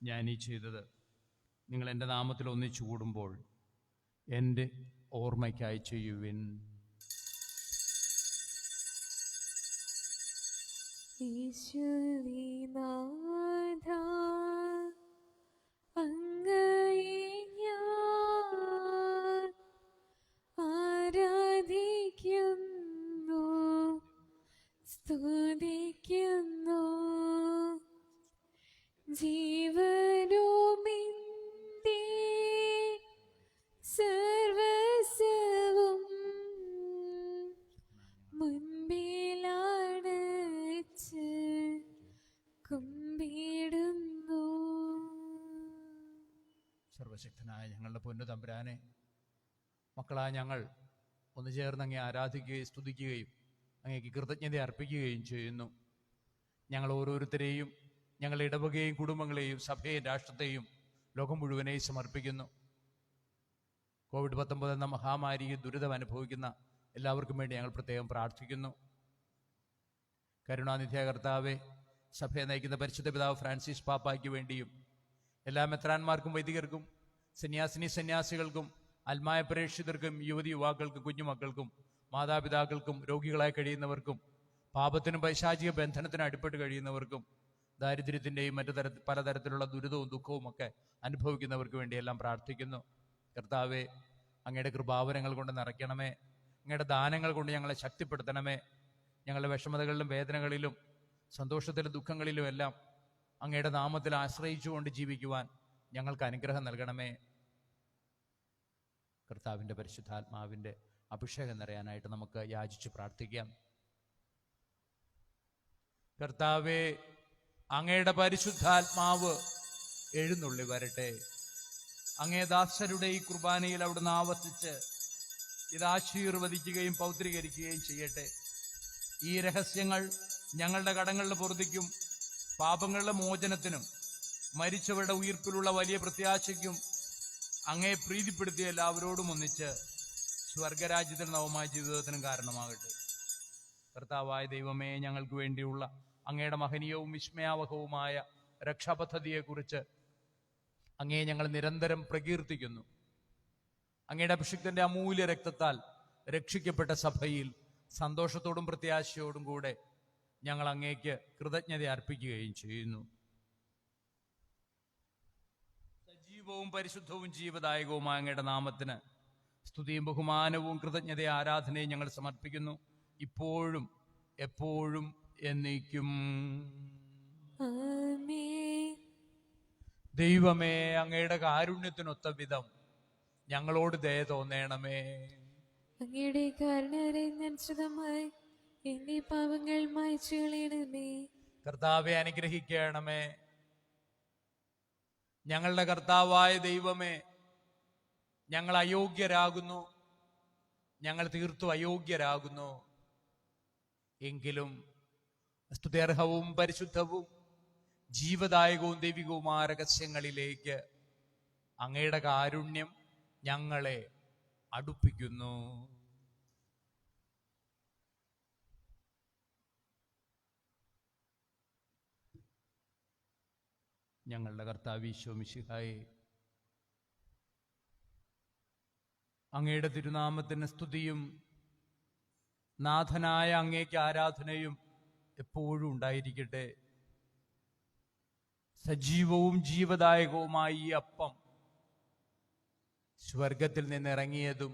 ഞാൻ ഈ ചെയ്തത് നിങ്ങൾ എൻ്റെ നാമത്തിൽ ഒന്നിച്ചു കൂടുമ്പോൾ എൻ്റെ ഓർമ്മയ്ക്കായി ചെയ്യുവിൻ. യേശുവിനാഥ അങ്ങയെ ഞാൻ ആരാധിക്കുന്നു, സ്തുതിക്കുന്നു. ജീവനുമിന്റെ സർവസ്വവും മുൻപിലടച്ച് കുമ്പിടുന്നു. സർവശക്തനായ ഞങ്ങളുടെ പൊന്നു തമ്പുരാനെ, മക്കളായ ഞങ്ങൾ ഒന്ന് ചേർന്ന് അങ്ങേ ആരാധിക്കുകയും സ്തുതിക്കുകയും അങ്ങേക്ക് കൃതജ്ഞത അർപ്പിക്കുകയും ചെയ്യുന്നു. ഞങ്ങൾ ഓരോരുത്തരെയും, ഞങ്ങളുടെ ഇടവകയെയും കുടുംബങ്ങളെയും സഭയെയും രാഷ്ട്രത്തെയും ലോകം മുഴുവനെയും സമർപ്പിക്കുന്നു. COVID-19 എന്ന മഹാമാരിയെ ദുരിതം അനുഭവിക്കുന്ന എല്ലാവർക്കും വേണ്ടി ഞങ്ങൾ പ്രത്യേകം പ്രാർത്ഥിക്കുന്നു. കരുണാനിധിയ കർത്താവെ, സഭയെ നയിക്കുന്ന പരിശുദ്ധ പിതാവ് ഫ്രാൻസിസ് പാപ്പായ്ക്ക് വേണ്ടിയും എല്ലാ മെത്രാന്മാർക്കും, വൈദികർക്കും, സന്യാസികൾക്കും, ആത്മായ പ്രേക്ഷിതർക്കും, യുവതി യുവാക്കൾക്കും, കുഞ്ഞുമക്കൾക്കും, മാതാപിതാക്കൾക്കും, രോഗികളായി കഴിയുന്നവർക്കും, പാപത്തിനും പൈശാചിക ബന്ധനത്തിനും അടിപ്പെട്ട് കഴിയുന്നവർക്കും, ദാരിദ്ര്യത്തിൻ്റെയും മറ്റു പലതരത്തിലുള്ള ദുരിതവും ദുഃഖവും ഒക്കെ അനുഭവിക്കുന്നവർക്ക് വേണ്ടിയെല്ലാം പ്രാർത്ഥിക്കുന്നു. കർത്താവെ, അങ്ങയുടെ കൃപാവരങ്ങൾ കൊണ്ട് നിറയ്ക്കണമേ. അങ്ങയുടെ ദാനങ്ങൾ കൊണ്ട് ഞങ്ങളെ ശക്തിപ്പെടുത്തണമേ. ഞങ്ങളുടെ വിഷമതകളിലും വേദനകളിലും സന്തോഷത്തിലും ദുഃഖങ്ങളിലും എല്ലാം അങ്ങയുടെ നാമത്തിൽ ആശ്രയിച്ചുകൊണ്ട് ജീവിക്കുവാൻ ഞങ്ങൾക്ക് അനുഗ്രഹം നൽകണമേ. കർത്താവിൻ്റെ പരിശുദ്ധാത്മാവിൻ്റെ അഭിഷേകം നിറയാനായിട്ട് നമുക്ക് യാചിച്ച് പ്രാർത്ഥിക്കാം. കർത്താവേ, അങ്ങയുടെ പരിശുദ്ധാത്മാവ് എഴുന്നള്ളി വരട്ടെ. അങ്ങേ ദാസരുടെ ഈ കുർബാനയിൽ അവിടുന്ന് ആവർത്തിച്ച് ഇത് ആശീർവദിക്കുകയും പൗത്രീകരിക്കുകയും ചെയ്യട്ടെ. ഈ രഹസ്യങ്ങൾ ഞങ്ങളുടെ കടങ്ങളുടെ പൊറുതിക്കും പാപങ്ങളുടെ മോചനത്തിനും മരിച്ചവരുടെ ഉയിർപ്പിലുള്ള വലിയ പ്രത്യാശയ്ക്കും അങ്ങേ പ്രീതിപ്പെടുത്തിയ എല്ലാവരോടും ഒന്നിച്ച് സ്വർഗരാജ്യത്തിൽ നവമായ ജീവിതത്തിനും കാരണമാകട്ടെ. കർത്താവായ ദൈവമേ, ഞങ്ങൾക്ക് വേണ്ടിയുള്ള അങ്ങയുടെ മഹനീയവും വിസ്മയാവഹവുമായ രക്ഷാപദ്ധതിയെക്കുറിച്ച് അങ്ങേ ഞങ്ങൾ നിരന്തരം പ്രകീർത്തിക്കുന്നു. അങ്ങയുടെ അഭിഷിക്തന്റെ അമൂല്യ രക്തത്താൽ രക്ഷിക്കപ്പെട്ട സഭയിൽ സന്തോഷത്തോടും പ്രത്യാശയോടും കൂടെ ഞങ്ങൾ അങ്ങേക്ക് കൃതജ്ഞത അർപ്പിക്കുകയും ചെയ്യുന്നു. സജീവവും പരിശുദ്ധവും ജീവദായകവുമായ അങ്ങയുടെ നാമത്തിന് സ്തുതിയും ബഹുമാനവും കൃതജ്ഞതയും ആരാധനയും ഞങ്ങൾ സമർപ്പിക്കുന്നു, ഇപ്പോഴും എപ്പോഴും എന്നേക്കും. ആമേൻ. ദൈവമേ, അങ്ങയുടെ കാരുണ്യത്തിനൊത്ത വിധം ഞങ്ങളോട് ദയ തോന്നണമേ. അങ്ങയുടെ കാരുണ്യാനുസൃതമായി എന്റെ പാപങ്ങൾ മായ്ച്ചു കളയണമേ. കർത്താവെ, അനുഗ്രഹിക്കണമേ. ഞങ്ങളുടെ കർത്താവായ ദൈവമേ, ഞങ്ങൾ അയോഗ്യരാകുന്നു, ഞങ്ങൾ തീർത്തും അയോഗ്യരാകുന്നു. എങ്കിലും സ്തുത്യർഹവും പരിശുദ്ധവും ജീവദായകവും ദൈവികവുമായ രഹസ്യങ്ങളിലേക്ക് അങ്ങയുടെ കാരുണ്യം ഞങ്ങളെ അടുപ്പിക്കുന്നു. ഞങ്ങളുടെ കർത്താവ് ഈശോ മിശിഹായേ, അങ്ങയുടെ തിരുനാമത്തിന് സ്തുതിയും നാഥനായ അങ്ങേക്ക് ആരാധനയും എപ്പോഴും ഉണ്ടായിരിക്കട്ടെ. സജീവവും ജീവദായകവുമായി ഈ അപ്പം സ്വർഗത്തിൽ നിന്നിറങ്ങിയതും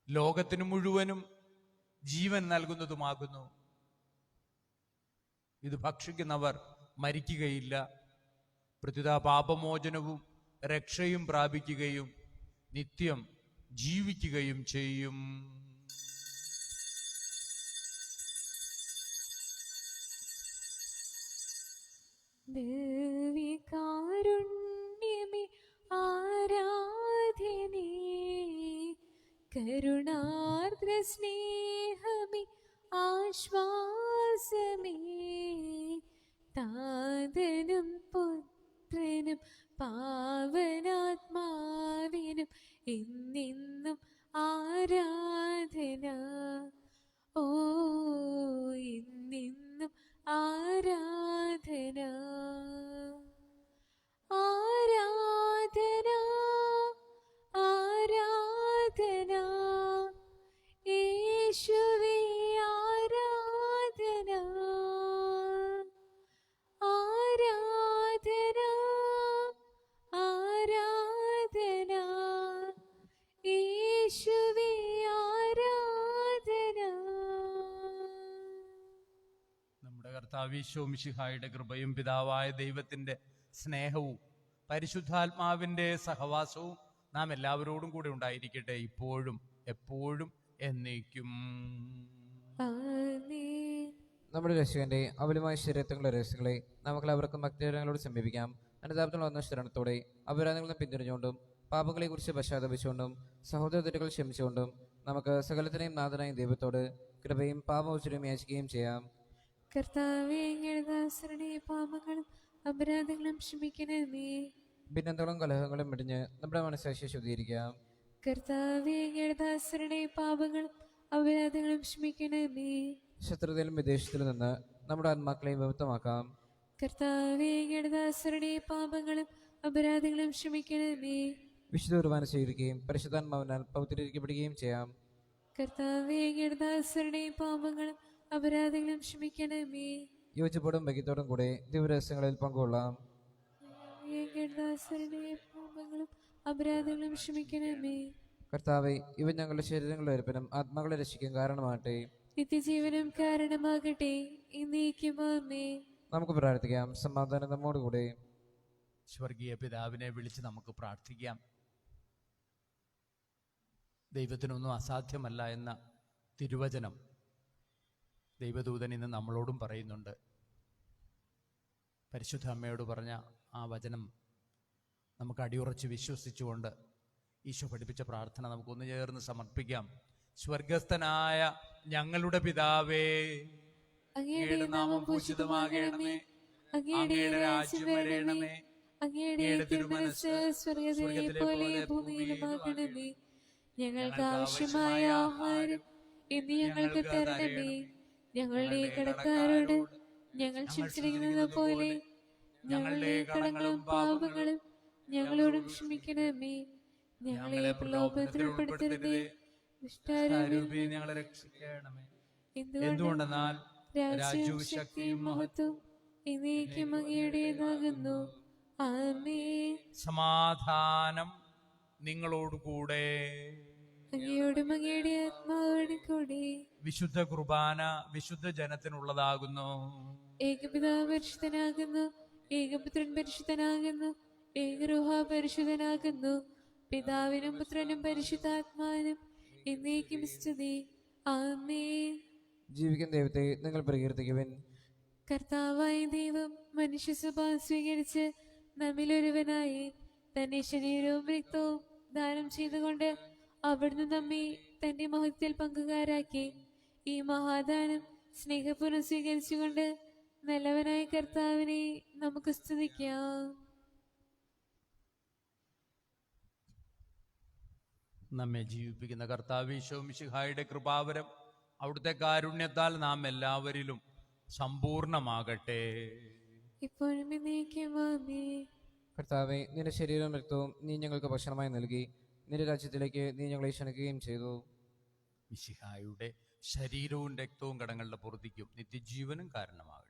ലോകത്തിന് മുഴുവനും ജീവൻ നൽകുന്നതുമാകുന്നു. ഇത് ഭക്ഷിക്കുന്നവർ മരിക്കുകയില്ല, പ്രത്യുത പാപമോചനവും രക്ഷയും പ്രാപിക്കുകയും നിത്യം ജീവിക്കുകയും ചെയ്യും. ദിവ്യകാരുണ്യമേ ആരാധനേ, കരുണാർദ്ര സ്നേഹമേ ആശ്വാസമേ താതനും പുത്രനും പാവനാത്മാവിനും എന്നെന്നും ആരാധന. ഓ എന്നെന്നും ആരാധന. ആരാധന ആരാധന യേശുവേ ആരാധന. ആരാധന ആരാധന യേശുവേ ആരാധന. നമ്മുടെ കർത്താവ് ഈശോ മിശിഹായുടെ കൃപയും പിതാവായ ദൈവത്തിൻ്റെ സ്നേഹവും പരിശുദ്ധാത്മാവിൻ്റെ സഹവാസവും നാം എല്ലാവരോടും കൂടെ ഉണ്ടായിരിക്കട്ടെ, ഇപ്പോഴും എപ്പോഴും എന്നേക്കും. ആമേൻ. നമ്മുടെ രക്ഷകന്റെ അവലുമായ ശരീരത്തിലുള്ള രഹസ്യങ്ങളെ നമുക്കെല്ലാവർക്കും ഭക്തിജനങ്ങളോട് സമീപിക്കാം. അനുതാപത്തിൽ വന്ന ശരണത്തോടെ അപരാധങ്ങളിൽ പിന്തുടരുകൊണ്ടും പാപങ്ങളെ കുറിച്ച് പശ്ചാത്തപിച്ചുകൊണ്ടും സഹോദര തെറ്റുകൾ ക്ഷമിച്ചുകൊണ്ടും നമുക്ക് സകലത്തിനെയും നാഥനായ ദൈവത്തോട് കൃപയും പാപമോചനവും യാചിക്കുകയും ചെയ്യാം. കർത്താവേ, അങ്ങയുടെ ദാസരുടെ പാപങ്ങളും അപരാധങ്ങളും ക്ഷമിക്കണമേ. ഭിന്നതകളും കലഹങ്ങളും വെടിഞ്ഞ് നമ്മുടെ മനസ്സാക്ഷിയെ ശുദ്ധീകരിക്കാം. കർത്താവേ, അങ്ങയുടെ ദാസരുടെ പാപങ്ങളും അപരാധങ്ങളും ക്ഷമിക്കണമേ. ശത്രുതയിലും വിദേശത്തിലും നിന്ന് നമ്മുടെ ആത്മാക്കളെയും വിമുക്തമാക്കാം. കർത്താവേ, അങ്ങയുടെ ദാസരുടെ പാപങ്ങളും അപരാധങ്ങളും ക്ഷമിക്കണമേ. വിശുദ്ധ കുർബാന സ്വീകരിക്കുകയും പരിശുദ്ധാത്മാവിനാൽ പവിത്രീകരിക്കപ്പെടുകയും ചെയ്യാം. കർത്താവേ, അങ്ങയുടെ ദാസരുടെ പാപങ്ങളും അപരാധങ്ങളും ക്ഷമിക്കണമേ. യോജിപ്പോടും ഭക്തിയോടും കൂടെ ദിവരഹസ്യങ്ങളിൽ പങ്കുകൊള്ളാം. അങ്ങയുടെ ദാസരുടെ പാപങ്ങളും അപരാധങ്ങളും ക്ഷമിക്കണമേ. കർത്താവെ, ഇവ ഞങ്ങളുടെ ശരീരങ്ങളുടെ ഒരുപ്പനും ആത്മാക്കളെ രക്ഷിക്കാൻ കാരണമാകട്ടെ. നിത്യജീവനും കാരണമാകട്ടെ. എന്നേക്കും ആമേൻ. നമുക്ക് പ്രാർത്ഥിക്കാം. സമാധാനം നമ്മോടുകൂടെ. സ്വർഗീയ പിതാവിനെ വിളിച്ച് നമുക്ക് പ്രാർത്ഥിക്കാം. ദൈവത്തിനൊന്നും അസാധ്യമല്ല എന്ന തിരുവചനം ദൈവദൂതൻ ഇന്ന് നമ്മളോടും പറയുന്നുണ്ട്. പരിശുദ്ധ അമ്മയോട് പറഞ്ഞ ആ വചനം നമുക്ക് അടിയുറച്ച് വിശ്വസിച്ചുകൊണ്ട് ഈശോ പഠിപ്പിച്ച പ്രാർത്ഥന നമുക്കൊന്ന് ചേർന്ന് സമർപ്പിക്കാം. സ്വർഗസ്ഥനായ ഞങ്ങളുടെ പിതാവേ, അങ്ങയുടെ നാമം പൂജിതമാകണമേ, അങ്ങയുടെ രാജ്യം വരണമേ, അങ്ങയുടെ തിരുമനസ്സ് സ്വർഗ്ഗത്തിലെ പോലെ ഭൂമിയിലുമാകണമേ. ഞങ്ങൾക്ക് ആവശ്യമായ ആഹാരം ഇന്ന് ഞങ്ങൾക്ക് തരണമേ. ഞങ്ങളുടെ കടക്കാരോട് ഞങ്ങൾ ക്ഷമിച്ചിരിക്കുന്നത് പോലെ ഞങ്ങളുടെ കടങ്ങളും പാപങ്ങളും ഞങ്ങളോടും ക്ഷമിക്കണമേ. ഞങ്ങളെ പ്രലോഭനത്തിൽ ഉൾപ്പെടുത്തരുതേ, ദുഷ്ടാരൂപിയിൽ ഞങ്ങളെ രക്ഷിക്കണമേ. എന്തുകൊണ്ടെന്നാൽ എന്തുകൊണ്ടെന്നാൽ രാജ്യവും ശക്തിയും മഹത്വവും എന്നേക്കും അങ്ങയുടേതാകുന്നു. ആമേൻ. സമാധാനം നിങ്ങളോടുകൂടെ. അങ്ങയോടും അങ്ങയുടെ ആത്മാവോടും കൂടി. വിശുദ്ധ കുർബാന വിശുദ്ധ ജനത്തിനുള്ളതാകുന്നു. ഏകപിതാവ് പരിശുദ്ധനാകുന്നു, ഏകപുത്രൻ പരിശുദ്ധനാകുന്നു, ഏകരൂഹ പരിശുദ്ധനാകുന്നു. പിതാവിനും പുത്രനും പരിശുദ്ധാത്മാവിനും എന്നേക്കും സ്തുതി. ആമേൻ. ജീവിക്കുന്ന ദൈവത്തെ നിങ്ങൾ പ്രകീർത്തിക്കുവിൻ. കർത്താവായ ദൈവം മനുഷ്യ സ്വഭാവം സ്വീകരിച്ച് നമ്മിലൊരുവനായി തന്റെ ശരീരവും രക്തവും ദാനം ചെയ്തുകൊണ്ട് അവിടുന്ന് നമ്മെ തന്റെ മഹത്വത്തിൽ പങ്കുകാരാക്കി. ഈ മഹാദാനം സ്നേഹപൂർവ്വം സ്വീകരിച്ചുകൊണ്ട് നല്ലവനായ കർത്താവിനെ നമുക്ക് സ്തുതിക്കാം. നമ്മെ ജീവിപ്പിക്കുന്ന കർത്താവ് ഈശോ മിശിഹായുടെ കൃപാവരം അവിടുത്തെ കാരുണ്യത്താൽ നാം എല്ലാവരിലും സമ്പൂർണമാകട്ടെ. ഇപ്പോഴും എന്നേക്കും ആമേൻ. കർത്താവെ, നിന്റെ ശരീരവും രക്തവും നീ ഞങ്ങൾക്ക് ഭക്ഷണമായി നൽകി. നിന്റെ രാജ്യത്തിലേക്ക് നീ ഞങ്ങളെ ക്ഷണിക്കുകയും ചെയ്തു. മിശിഹായുടെ ശരീരവും രക്തവും കടങ്ങളുടെ പൊറുതിക്കും നിത്യജീവനും കാരണമാകട്ടെ.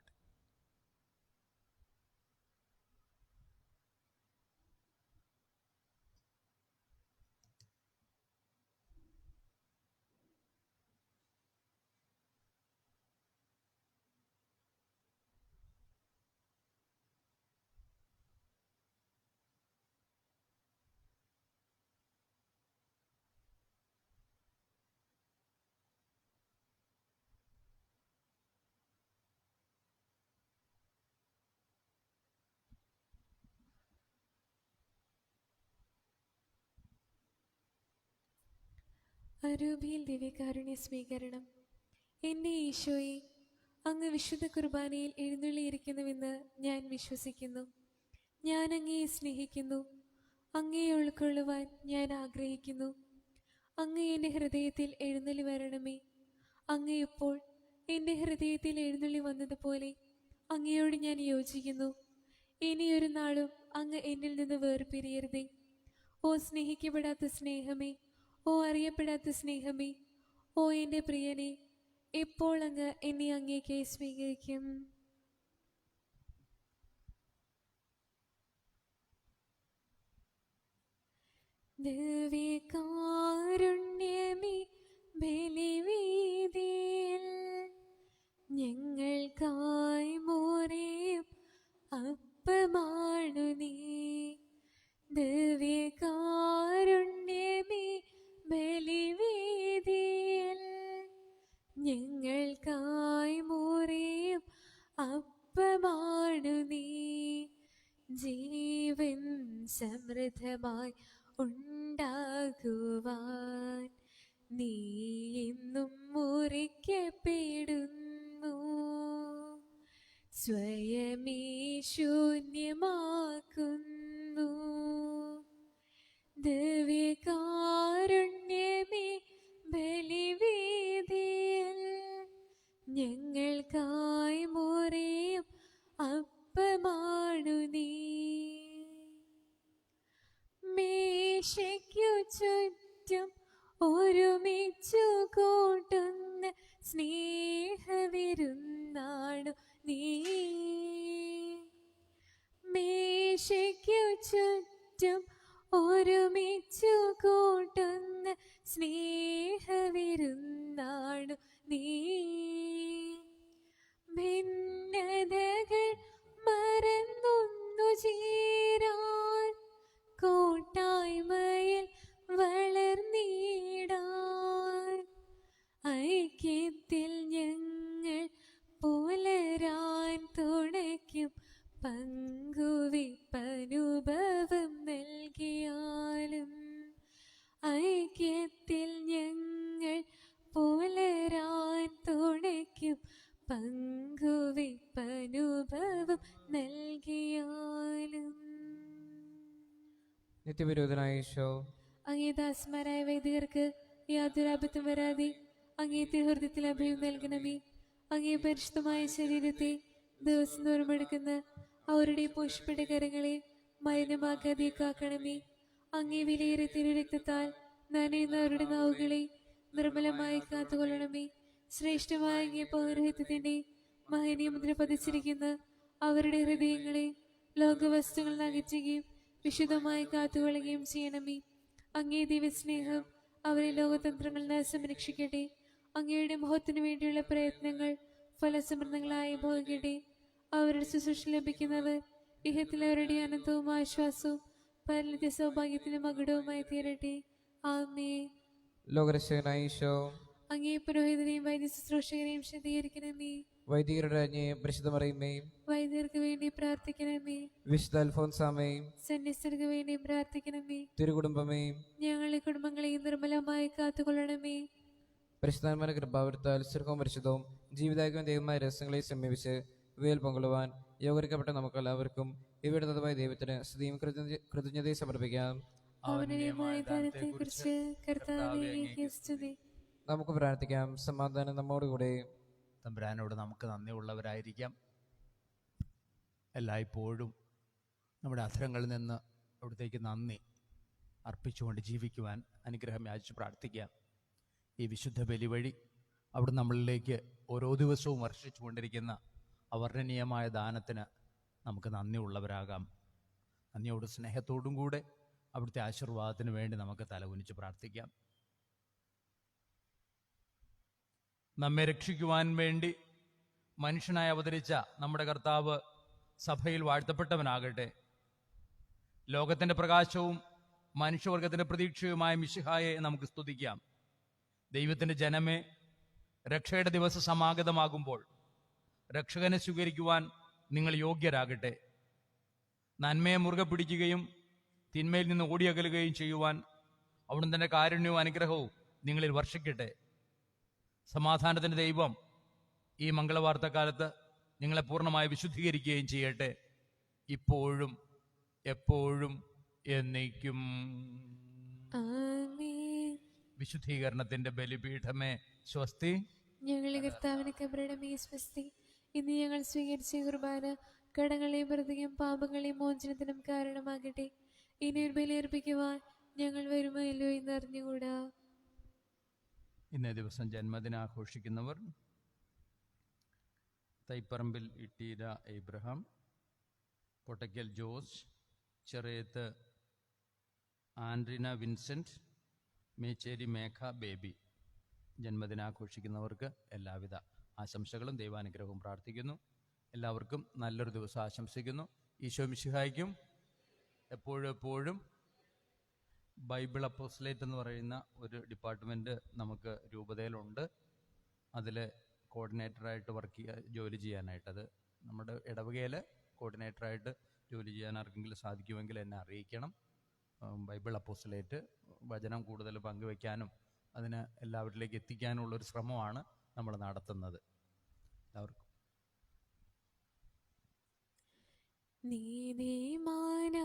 അരൂപിയിൽ ദിവ്യകാരുണ്യ സ്വീകരണം. എൻ്റെ ഈശോയെ, അങ്ങ് വിശുദ്ധ കുർബാനയിൽ എഴുന്നള്ളിയിരിക്കുന്നുവെന്ന് ഞാൻ വിശ്വസിക്കുന്നു. ഞാൻ അങ്ങയെ സ്നേഹിക്കുന്നു. അങ്ങയെ ഉൾക്കൊള്ളുവാൻ ഞാൻ ആഗ്രഹിക്കുന്നു. അങ്ങ് എൻ്റെ ഹൃദയത്തിൽ എഴുന്നള്ളി വരണമേ. അങ്ങ് ഇപ്പോൾ എൻ്റെ ഹൃദയത്തിൽ എഴുന്നള്ളി വന്നതുപോലെ അങ്ങയോട് ഞാൻ യോജിക്കുന്നു. ഇനിയൊരു നാളും അങ്ങ് എന്നിൽ നിന്ന് വേർപിരിയരുതേ. ഓ സ്നേഹിക്കപ്പെടാത്ത സ്നേഹമേ, ഓ അറിയപ്പെടാത്ത സ്നേഹമേ, ഓ എൻ്റെ പ്രിയനെ, ഇപ്പോൾ അങ്ങ് എന്നെ അങ്ങേക്കായി സ്വീകരിക്കും. ദിവ്യകാരുണ്യമേ, ബലിവേദിയിൽ ഞങ്ങൾക്കായി മോരെയും അപ്പമാണു നീ. ദിവ്യകാരുണ്യമേ, ബലിവേദിയിൽ ഞങ്ങൾക്കായി മോരെയും അപ്പമാണു നീ. ജീവൻ സമൃദ്ധമായി ഉണ്ടാകുവാൻ നീ എന്നും മുറിക്കപ്പെടുന്നു. സ്വയമേ ശൂന്യമാക്കുന്നു. ദിവ്യകാരുണ്യമേ, ബലിവേദിയിൽ ഞങ്ങൾക്കായി മോരെയും അപ്പമാണു നീ. മേശയ്ക്കു ചുറ്റും ഒരുമിച്ചു കൂട്ടുന്ന സ്നേഹവിരുന്നാണു നീ. മേശയ്ക്കു ചുറ്റും ഒരുമിച്ചു കൂട്ടുന്ന സ്നേഹവിരുന്നാണു നീ. ഭിന്നതകൾ മറന്നൊന്നു ചേരാൻ കൂട്ടായ്മയിൽ വളർന്നിടാൻ ഐക്യത്തിൽ ഞങ്ങൾ പുലരാൻ തുണയ്ക്കും പങ്കുവെപ്പനുഭവം നൽകിയാലും. ഐക്യത്തിൽ ഞങ്ങൾ പുലരാൻ തുണയ്ക്കും പങ്കുവെപ്പനുഭവം നൽകിയാലും. നിത്യവിരോധനായ ഈശോ, അങ്ങേ ദാസന്മാരായ വൈദികർക്ക് യാതൊരു അബദ്ധം വരാതെ അങ്ങേ തിരുഹൃദയത്തിൽ അഭയം നൽകണമേ. അങ്ങേ പരിശുദ്ധമായ ശരീരത്തെ ദിവസം തോറും എടുക്കുന്ന അവരുടെ പോഷപ്പെട്ട കരങ്ങളെ മലിനമാക്കാതെ കാക്കണമേ. അങ്ങേ വിലയേറിയ തിരുരക്തത്താൽ നനയുന്നവരുടെ നാവുകളെ നിർമ്മലമായി കാത്തുകൊള്ളണമേ. ശ്രേഷ്ഠമായ അങ്ങേ പൗരോഹിത്യത്തിന്റെ മഹനീയ മുദ്ര പതിച്ചിരിക്കുന്ന അവരുടെ ഹൃദയങ്ങളെ ലോകവസ്തുക്കൾ അകറ്റുകയും വിശുദ്ധമായി കാത്തുകൊള്ളുകയും ചെയ്യണമേ. അങ്ങേ ദിവസ്നേഹം അവരെ ലോകതന്ത്രങ്ങളിൽ നിന്ന് സംരക്ഷിക്കട്ടെ. അങ്ങയുടെ മഹത്വത്തിനു വേണ്ടിയുള്ള പ്രയത്നങ്ങൾ ഫലസമൃദ്ധങ്ങളായി ഭോഗിക്കട്ടെ. അവരുടെ ശുശ്രൂഷ ലഭിക്കുന്നവർ ഇഹത്തിൽ അവരുടെ ആനന്ദവും ആശ്വാസവും പരലത്യ സൗഭാഗ്യത്തിനും മകുടവുമായി തീരട്ടെ. ആമേൻ. ലോകരക്ഷകനായ ഈശോ, അങ്ങേ പുരോഹിതരെയും വൈദ്യ ശുശ്രൂഷകരെയും ശുദ്ധീകരിക്കണമേ. വൈദികരുടെ രാജ്ഞിയെ പരിശുദ്ധമറിയുമേയും വൈദ്യർക്ക് വേണ്ടി പ്രാർത്ഥിക്കണമേ. വിശുദ്ധ അൽഫോൻസാമേയും സന്യസ്തർക്ക് വേണ്ടി പ്രാർത്ഥിക്കണമേ. തിരുകുടുംബമേയും ഞങ്ങളുടെ കുടുംബങ്ങളെയും നിർമ്മലമായി കാത്തുകൊള്ളണമേ. പരിശുദ്ധാത്മാവിന്റെ കൃപാവരത്താൽ സുഖവും പരിശുദ്ധവും ജീവിതാഗ്രഹം ദൈവമായ രഹസ്യങ്ങളെ സമീപിച്ച് ഇവയിൽ പങ്കുകൊള്ളുവാൻ യോഗ്യപ്പെട്ട നമുക്ക് എല്ലാവർക്കും ഇവയുടെ തത്വമായ ദൈവത്തിന് സ്തുതിയും കൃതജ്ഞതയും സമർപ്പിക്കാം. അവനുമായ ദാനത്തെക്കുറിച്ച് കർത്താവേ അങ്ങേക്ക് സ്തുതി. നമുക്ക് പ്രാർത്ഥിക്കാം. സമാധാനം നമ്മോടുകൂടെ. തമ്പുരാനോട് നമുക്ക് നന്ദിയുള്ളവരായിരിക്കാം. എല്ലായ്പ്പോഴും നമ്മുടെ അധരങ്ങളിൽ നിന്ന് അവിടത്തേക്ക് നന്ദി അർപ്പിച്ചുകൊണ്ട് ജീവിക്കുവാൻ അനുഗ്രഹം യാചിച്ച് പ്രാർത്ഥിക്കാം. ഈ വിശുദ്ധ ബലി വഴി അവിടെ നമ്മളിലേക്ക് ഓരോ ദിവസവും വർഷിച്ചു കൊണ്ടിരിക്കുന്ന അവർണ്ണനീയമായ ദാനത്തിന് നമുക്ക് നന്ദിയുള്ളവരാകാം. നന്ദിയോടും സ്നേഹത്തോടും കൂടെ അവിടുത്തെ ആശീർവാദത്തിന് വേണ്ടി നമുക്ക് തലകുനിച്ച് പ്രാർത്ഥിക്കാം. നമ്മെ രക്ഷിക്കുവാൻ വേണ്ടി മനുഷ്യനായി അവതരിച്ച നമ്മുടെ കർത്താവ് സഭയിൽ വാഴ്ത്തപ്പെട്ടവനാകട്ടെ. ലോകത്തിൻ്റെ പ്രകാശവും മനുഷ്യവർഗത്തിൻ്റെ പ്രതീക്ഷയുമായ മിശിഹായെ നമുക്ക് സ്തുതിക്കാം. ദൈവത്തിൻ്റെ ജനമേ, രക്ഷയുടെ ദിവസം സമാഗതമാകുമ്പോൾ രക്ഷകനെ സ്വീകരിക്കുവാൻ നിങ്ങൾ യോഗ്യരാകട്ടെ. നന്മയെ മുറുകെ പിടിക്കുകയും തിന്മയിൽ നിന്ന് ഓടിയകലുകയും ചെയ്യുവാൻ അവിടുന്ന് തൻ്റെ കാരുണ്യവും അനുഗ്രഹവും നിങ്ങളിൽ വർഷിക്കട്ടെ. സമാധാനത്തിൻ്റെ ദൈവം ഈ മംഗളവാർത്തക്കാലത്ത് നിങ്ങളെ പൂർണ്ണമായി വിശുദ്ധീകരിക്കുകയും ചെയ്യട്ടെ, ഇപ്പോഴും എപ്പോഴും എന്നേക്കും. ആമേൻ. വിശുദ്ധീകരണത്തിന്റെ ബലിപീഠമേ സ്വസ്തി. ഞങ്ങളുടെ കർത്താവിന് കബറിടമേ സ്വസ്തി. ഇന്ന് ഞങ്ങൾ സ്വീകരിച്ച കുർബാന കടങ്ങളെയും പ്രതിയും പാപങ്ങളെയും മോചനത്തിനും കാരണമാകട്ടെ. ഇനി ഒരു ബലിയർപ്പിക്കുവാൻ ഞങ്ങൾ വരുമോ ഇല്ലയോ എന്ന് അറിഞ്ഞുകൂടാ. ഇന്നേ ദിവസം ജന്മദിനം ആഘോഷിക്കുന്നവർ: തൈപ്പറമ്പിൽ ഇട്ടീര എബ്രഹാം, പൊട്ടയ്ക്കൽ ജോസ്, ചെറിയത്ത് ആൻഡ്രീന വിൻസെന്റ്, മേച്ചേരി മേഘ ബേബി. ജന്മദിനാഘോഷിക്കുന്നവർക്ക് എല്ലാവിധ ആശംസകളും ദൈവാനുഗ്രഹവും പ്രാർത്ഥിക്കുന്നു. എല്ലാവർക്കും നല്ലൊരു ദിവസം ആശംസിക്കുന്നു. ഈശോ മിശിഹായ്ക്കും എപ്പോഴും. ബൈബിൾ അപ്പോസ്ലേറ്റ് എന്ന് പറയുന്ന ഒരു ഡിപ്പാർട്ട്മെൻറ്റ് നമുക്ക് രൂപതയിലുണ്ട്. അതിൽ കോർഡിനേറ്ററായിട്ട് ജോലി ചെയ്യാനായിട്ട്, അത് നമ്മുടെ ഇടവകയിൽ കോർഡിനേറ്ററായിട്ട് ജോലി ചെയ്യാൻ ആർക്കെങ്കിലും സാധിക്കുമെങ്കിൽ എന്നെ അറിയിക്കണം. ബൈബിൾ അപ്പോസ്ലേറ്റ് വചനം കൂടുതൽ പങ്കുവയ്ക്കാനും അതിന് എല്ലാവരിലേക്ക് എത്തിക്കാനുള്ളൊരു ശ്രമമാണ് നമ്മൾ നടത്തുന്നത്. എല്ലാവർക്കും നീതിമാനാ